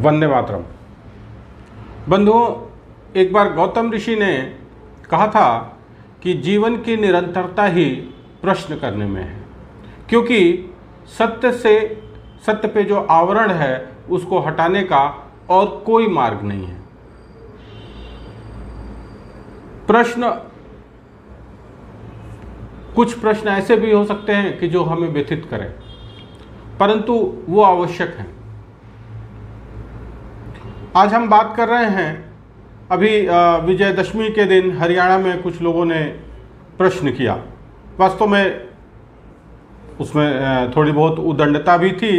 वंदे मातरम। बंधुओं, एक बार गौतम ऋषि ने कहा था कि जीवन की निरंतरता ही प्रश्न करने में है, क्योंकि सत्य पे जो आवरण है उसको हटाने का और कोई मार्ग नहीं है। कुछ प्रश्न ऐसे भी हो सकते हैं कि जो हमें व्यथित करें, परंतु वो आवश्यक हैं। आज हम बात कर रहे हैं, अभी विजयदशमी के दिन हरियाणा में कुछ लोगों ने प्रश्न किया। वास्तव में उसमें थोड़ी बहुत उद्दंडता भी थी।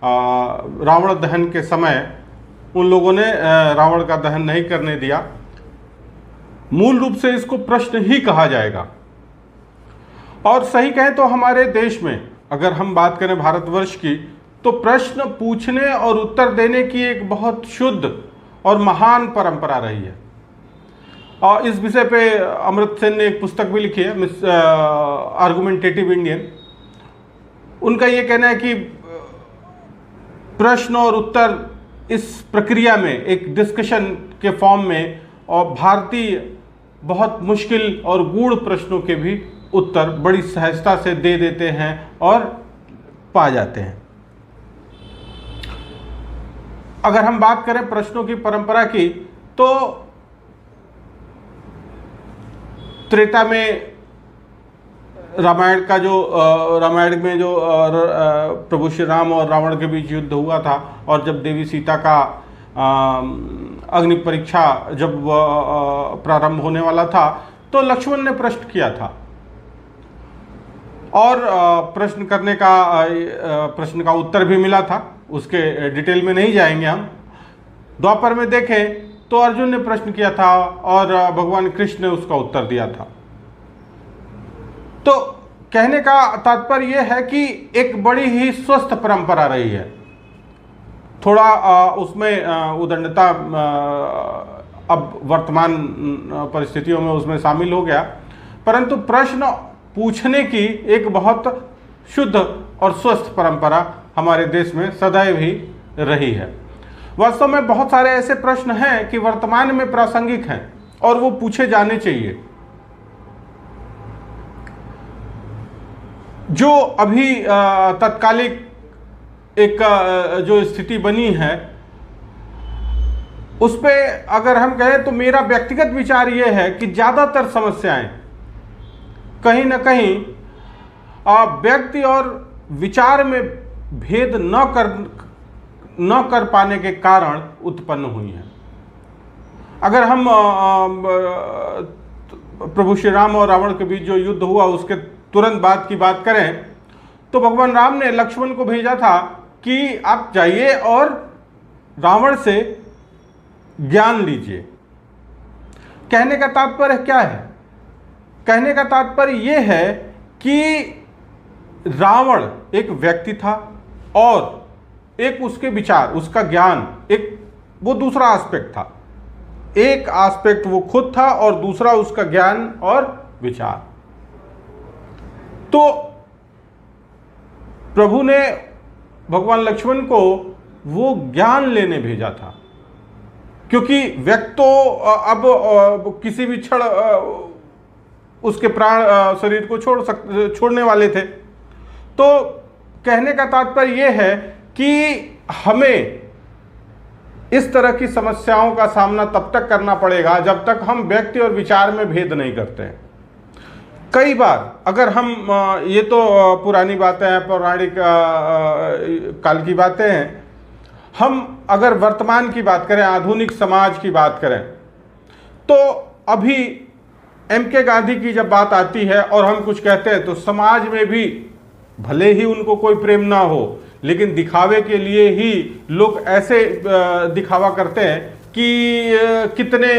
रावण दहन के समय उन लोगों ने रावण का दहन नहीं करने दिया। मूल रूप से इसको प्रश्न ही कहा जाएगा। और सही कहें तो हमारे देश में अगर हम बात करें भारतवर्ष की, तो प्रश्न पूछने और उत्तर देने की एक बहुत शुद्ध और महान परंपरा रही है। और इस विषय पे अमृत सेन ने एक पुस्तक भी लिखी है, आर्गुमेंटेटिव इंडियन। उनका ये कहना है कि प्रश्न और उत्तर इस प्रक्रिया में एक डिस्कशन के फॉर्म में, और भारतीय बहुत मुश्किल और गूढ़ प्रश्नों के भी उत्तर बड़ी सहजता से दे देते हैं और पा जाते हैं। अगर हम बात करें प्रश्नों की परंपरा की, तो त्रेता में रामायण में जो प्रभु श्री राम और रावण के बीच युद्ध हुआ था, और जब देवी सीता का अग्नि परीक्षा जब प्रारंभ होने वाला था, तो लक्ष्मण ने प्रश्न किया था। और प्रश्न का उत्तर भी मिला था। उसके डिटेल में नहीं जाएंगे हम। द्वापर में देखें तो अर्जुन ने प्रश्न किया था और भगवान कृष्ण ने उसका उत्तर दिया था। तो कहने का तात्पर्य यह है कि एक बड़ी ही स्वस्थ परंपरा रही है। थोड़ा उसमें उद्दंडता अब वर्तमान परिस्थितियों में उसमें शामिल हो गया, परंतु प्रश्न पूछने की एक बहुत शुद्ध और स्वस्थ परंपरा हमारे देश में सदैव ही रही है। वास्तव में बहुत सारे ऐसे प्रश्न हैं कि वर्तमान में प्रासंगिक हैं और वो पूछे जाने चाहिए। जो अभी तत्कालिक एक जो स्थिति बनी है, उस पे अगर हम कहें तो मेरा व्यक्तिगत विचार ये है कि ज़्यादातर समस्याएं कहीं ना कहीं व्यक्ति और विचार में भेद न कर पाने के कारण उत्पन्न हुई हैं। अगर हम प्रभु श्री राम और रावण के बीच जो युद्ध हुआ उसके तुरंत बाद की बात करें, तो भगवान राम ने लक्ष्मण को भेजा था कि आप जाइए और रावण से ज्ञान लीजिए। कहने का तात्पर्य क्या है? कहने का तात्पर्य यह है कि रावण एक व्यक्ति था और एक उसके विचार, उसका ज्ञान, एक वो दूसरा एस्पेक्ट था। एक एस्पेक्ट वो खुद था और दूसरा उसका ज्ञान और विचार। तो प्रभु ने भगवान लक्ष्मण को वो ज्ञान लेने भेजा था, क्योंकि व्यक्ति तो अब किसी भी क्षण उसके प्राण शरीर को छोड़ने वाले थे। तो कहने का तात्पर्य यह है कि हमें इस तरह की समस्याओं का सामना तब तक करना पड़ेगा जब तक हम व्यक्ति और विचार में भेद नहीं करते हैं। कई बार अगर हम ये तो पुरानी बातें हैं, पौराणिक काल की बातें हैं, हम अगर वर्तमान की बात करें, आधुनिक समाज की बात करें, तो अभी एम.के. गांधी की जब बात आती है और हम कुछ कहते हैं, तो समाज में भी भले ही उनको कोई प्रेम ना हो, लेकिन दिखावे के लिए ही लोग ऐसे दिखावा करते हैं कि कितने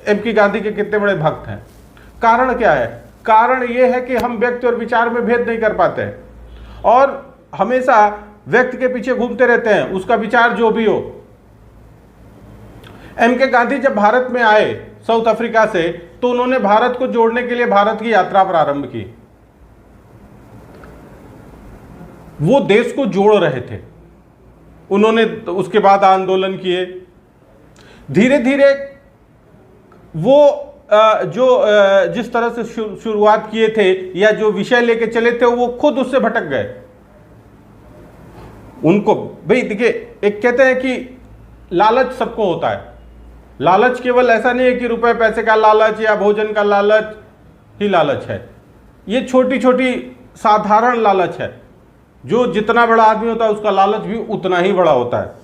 एम.के. गांधी के कितने बड़े भक्त हैं। कारण क्या है? कारण ये है कि हम व्यक्ति और विचार में भेद नहीं कर पाते और हमेशा व्यक्ति के पीछे घूमते रहते हैं, उसका विचार जो भी हो। एम.के. गांधी जब भारत में आए साउथ अफ्रीका से, तो उन्होंने भारत को जोड़ने के लिए भारत की यात्रा प्रारंभ की। वो देश को जोड़ रहे थे। उन्होंने उसके बाद आंदोलन किए। धीरे धीरे वो जिस तरह से शुरुआत किए थे या जो विषय लेके चले थे वो खुद उससे भटक गए। उनको भाई देखिए, एक कहते हैं कि लालच सबको होता है। लालच केवल ऐसा नहीं है कि रुपए पैसे का लालच या भोजन का लालच ही लालच है। ये छोटी छोटी साधारण लालच है। जो जितना बड़ा आदमी होता है उसका लालच भी उतना ही बड़ा होता है।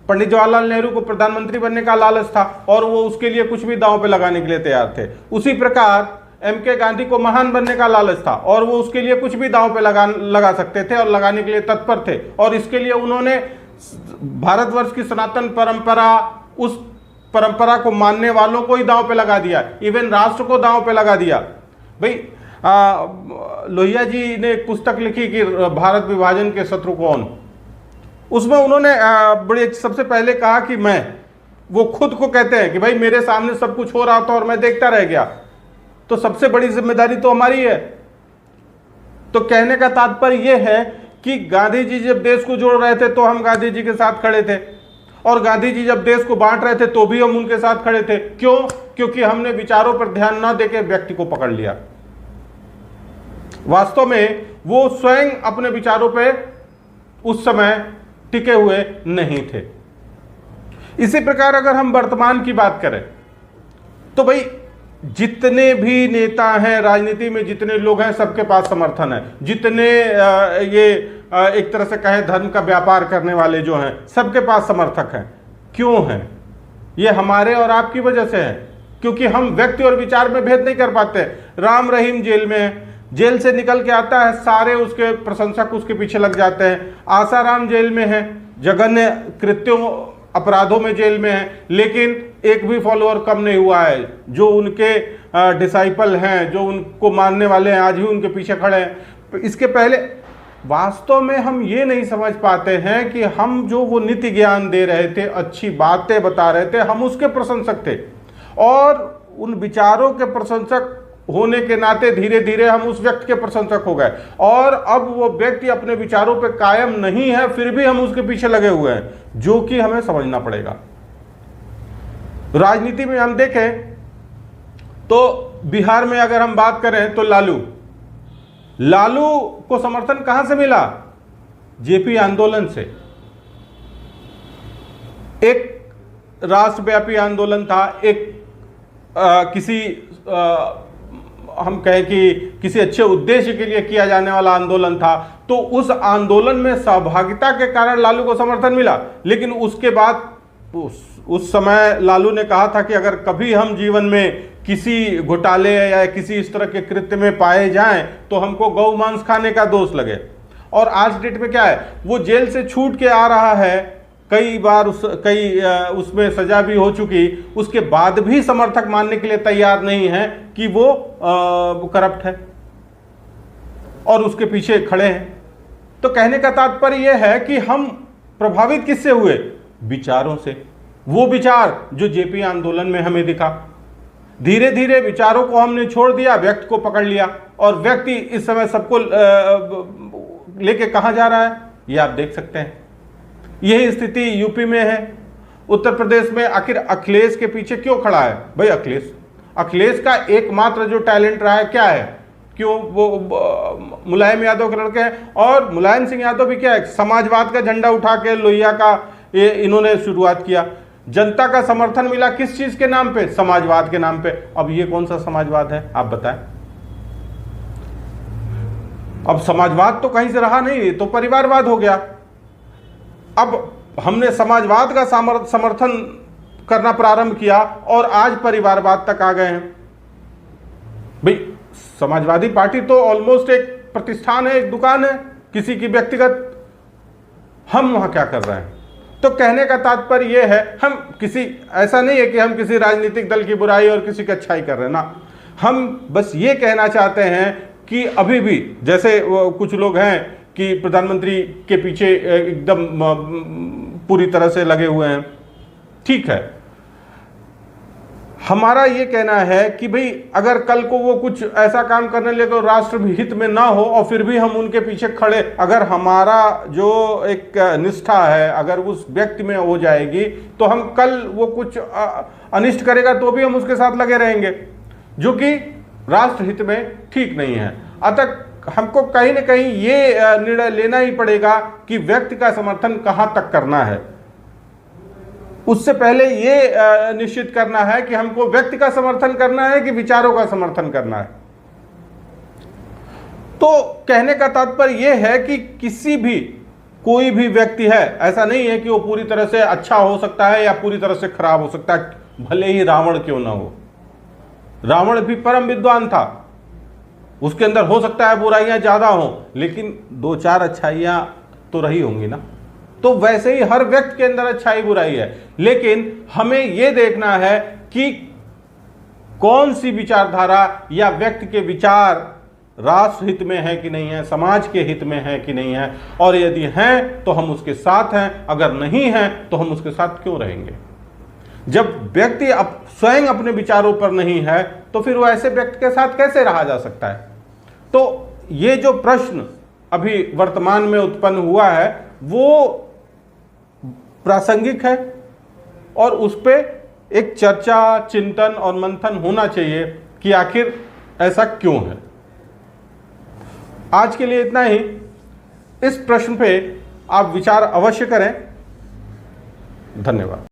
पंडित जवाहरलाल नेहरू को प्रधानमंत्री बनने का लालच था और वो उसके लिए कुछ भी दांव पे लगाने के लिए तैयार थे। उसी प्रकार एम.के. गांधी को महान बनने का लालच था और वो उसके लिए कुछ भी दांव पे लगा सकते थे और लगाने के लिए तत्पर थे। और इसके लिए उन्होंने भारतवर्ष की सनातन परंपरा, उस परंपरा को मानने वालों को ही दांव पे लगा दिया, इवन राष्ट्र को दांव पे लगा दिया। भाई लोहिया जी ने एक पुस्तक लिखी कि भारत विभाजन के शत्रु कौन। उसमें उन्होंने बड़े सबसे पहले कहा कि वो खुद को कहते हैं कि भाई मेरे सामने सब कुछ हो रहा था और मैं देखता रह गया, तो सबसे बड़ी जिम्मेदारी तो हमारी है। तो कहने का तात्पर्य यह है कि गांधी जी जब देश को जोड़ रहे थे तो हम गांधी जी के साथ खड़े थे, और गांधी जी जब देश को बांट रहे थे तो भी हम उनके साथ खड़े थे। क्यों? क्योंकि हमने विचारों पर ध्यान न देकर व्यक्ति को पकड़ लिया। वास्तव में वो स्वयं अपने विचारों पे उस समय टिके हुए नहीं थे। इसी प्रकार अगर हम वर्तमान की बात करें तो भाई जितने भी नेता हैं राजनीति में, जितने लोग हैं, सबके पास समर्थन है। जितने एक तरह से कहे धर्म का व्यापार करने वाले जो हैं, सबके पास समर्थक हैं। क्यों हैं? ये हमारे और आपकी वजह से है, क्योंकि हम व्यक्ति और विचार में भेद नहीं कर पाते। राम रहीम जेल में है, जेल से निकल के आता है, सारे उसके प्रशंसक उसके पीछे लग जाते हैं। आसाराम जेल में है, जघन्य कृत्यों अपराधों में जेल में है, लेकिन एक भी फॉलोअर कम नहीं हुआ है। जो उनके डिसाइपल हैं, जो उनको मानने वाले हैं, आज भी उनके पीछे खड़े हैं। इसके पहले वास्तव में हम ये नहीं समझ पाते हैं कि हम जो वो नीति ज्ञान दे रहे थे, अच्छी बातें बता रहे थे, हम उसके प्रशंसक थे, और उन विचारों के प्रशंसक होने के नाते धीरे धीरे हम उस व्यक्ति के प्रशंसक हो गए। और अब वो व्यक्ति अपने विचारों पे कायम नहीं है, फिर भी हम उसके पीछे लगे हुए हैं, जो कि हमें समझना पड़ेगा। राजनीति में हम देखें तो बिहार में अगर हम बात करें तो लालू को समर्थन कहां से मिला? जेपी आंदोलन से। एक राष्ट्रव्यापी आंदोलन था, हम कहें कि किसी अच्छे उद्देश्य के लिए किया जाने वाला आंदोलन था। तो उस आंदोलन में सहभागिता के कारण लालू को समर्थन मिला। लेकिन उसके बाद उस समय लालू ने कहा था कि अगर कभी हम जीवन में किसी घोटाले या किसी इस तरह के कृत्य में पाए जाएं तो हमको गौ मांस खाने का दोष लगे। और आज डेट में क्या है, वो जेल से छूट के आ रहा है, कई बार उसमें सजा भी हो चुकी, उसके बाद भी समर्थक मानने के लिए तैयार नहीं है कि वो करप्ट है और उसके पीछे खड़े हैं। तो कहने का तात्पर्य यह है कि हम प्रभावित किससे हुए? विचारों से। वो विचार जो जेपी आंदोलन में हमें दिखा। धीरे धीरे विचारों को हमने छोड़ दिया, व्यक्ति को पकड़ लिया, और व्यक्ति इस समय सबको लेके कहां जा रहा है ये आप देख सकते हैं। यही स्थिति यूपी में है, उत्तर प्रदेश में। आखिर अखिलेश के पीछे क्यों खड़ा है? भाई अखिलेश का एकमात्र जो टैलेंट रहा है क्या है? क्यों? वो मुलायम यादव के लड़के हैं, और मुलायम सिंह यादव भी क्या है, समाजवाद का झंडा उठा के लोहिया का इन्होंने शुरुआत किया। जनता का समर्थन मिला किस चीज के नाम पे? समाजवाद के नाम पे। अब ये कौन सा समाजवाद है आप बताएं? अब समाजवाद तो कहीं से रहा नहीं, तो परिवारवाद हो गया। अब हमने समाजवाद का समर्थन करना प्रारंभ किया और आज परिवारवाद तक आ गए हैं। भाई समाजवादी पार्टी तो ऑलमोस्ट एक प्रतिष्ठान है, एक दुकान है किसी की व्यक्तिगत। हम वहां क्या कर रहे हैं? तो कहने का तात्पर्य यह है, हम किसी, ऐसा नहीं है कि हम किसी राजनीतिक दल की बुराई और किसी की अच्छाई कर रहे हैं ना। हम बस ये कहना चाहते हैं कि अभी भी जैसे कुछ लोग हैं कि प्रधानमंत्री के पीछे एकदम पूरी तरह से लगे हुए हैं, ठीक है। हमारा ये कहना है कि भाई अगर कल को वो कुछ ऐसा काम करने लगे तो राष्ट्र हित में ना हो और फिर भी हम उनके पीछे खड़े, अगर हमारा जो एक निष्ठा है अगर उस व्यक्ति में हो जाएगी तो हम कल वो कुछ अनिष्ट करेगा तो भी हम उसके साथ लगे रहेंगे, जो कि राष्ट्र हित में ठीक नहीं है। अतः हमको कहीं ना कहीं ये निर्णय लेना ही पड़ेगा कि व्यक्ति का समर्थन कहां तक करना है। उससे पहले ये निश्चित करना है कि हमको व्यक्ति का समर्थन करना है कि विचारों का समर्थन करना है। तो कहने का तात्पर्य यह है कि किसी भी कोई भी व्यक्ति है, ऐसा नहीं है कि वो पूरी तरह से अच्छा हो सकता है या पूरी तरह से खराब हो सकता है, भले ही रावण क्यों ना हो। रावण भी परम विद्वान था, उसके अंदर हो सकता है बुराइयां ज्यादा हो लेकिन 2-4 अच्छाइयां तो रही होंगी ना। तो वैसे ही हर व्यक्ति के अंदर अच्छाई बुराई है, लेकिन हमें यह देखना है कि कौन सी विचारधारा या व्यक्ति के विचार राष्ट्र हित में है कि नहीं है, समाज के हित में है कि नहीं है, और यदि हैं तो हम उसके साथ हैं, अगर नहीं हैं तो हम उसके साथ क्यों रहेंगे। जब व्यक्ति स्वयं अपने विचारों पर नहीं है तो फिर वो ऐसे व्यक्ति के साथ कैसे रहा जा सकता है। तो ये जो प्रश्न अभी वर्तमान में उत्पन्न हुआ है वो प्रासंगिक है और उस पर एक चर्चा, चिंतन और मंथन होना चाहिए कि आखिर ऐसा क्यों है। आज के लिए इतना ही। इस प्रश्न पे आप विचार अवश्य करें। धन्यवाद।